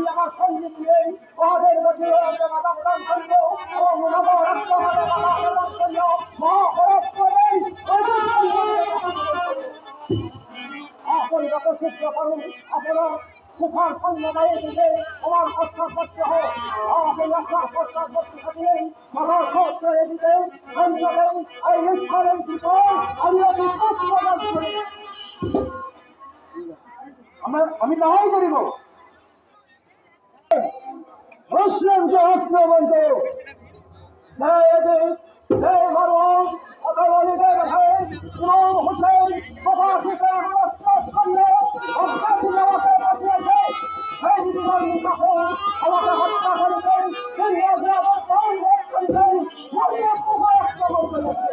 আমার সঙ্গীত নিয়ে আমাদের কাছে আমরা মাতা প্রদান করব এবং নবরত্ন প্রদান করব মহাপরত্ন নেই আপনিগত চিত্র করুন আপনারা সুখার সঙ্গ দাঁড়িয়ে দিতে আমার প্রস্তাব করতে হোক আপনি আপনার প্রস্তাব করতে থাকলেন আমার খোঁজ করে দিতে সঞ্চয় এই নিষ্ঠারের ভিতর আমি প্রদান করি আমি তাহাই করিব মুসলিমকে আক্রমণ করো অথবাদের ভাই ইমাম হোসেন প্রভাষিতে প্রস্তাব করলে আমাকে বাঁচিয়েছে সেই জীবন তখন আমাকে হত্যা করিতেন তিনি আবার করিতেন আক্রমণ করেছে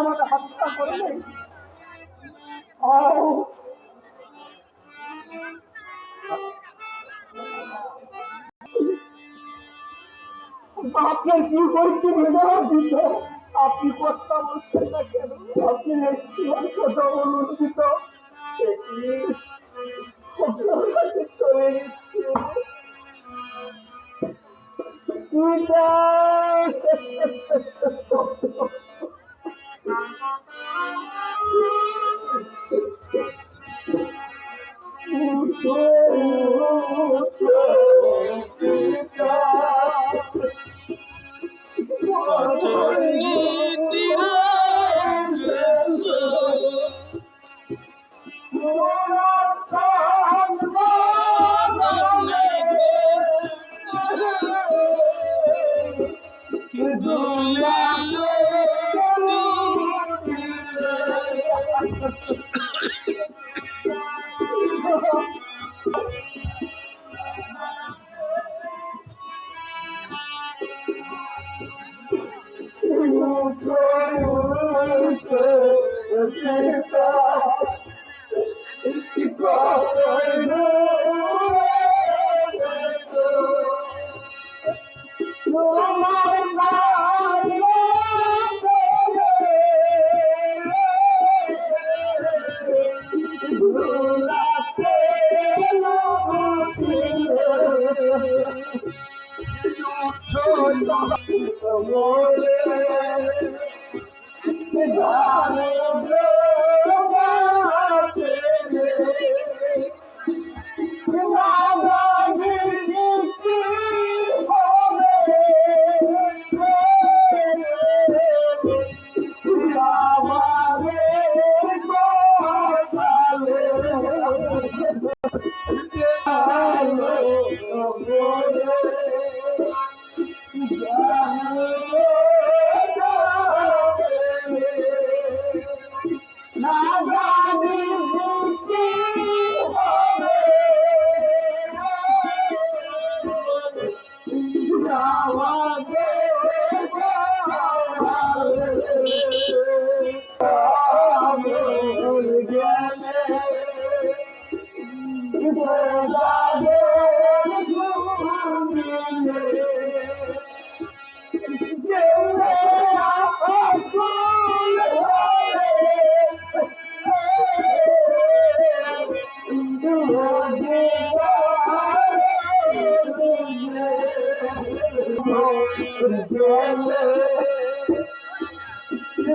আমাকে হত্যা করবে আপনার কি পরিস্থিতি দিত আপনি কথা বলছেন না কেন আপনি কথা অনুষ্ঠিত চলে গেছে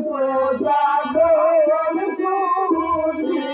প্রজাগণ শুনিয়ে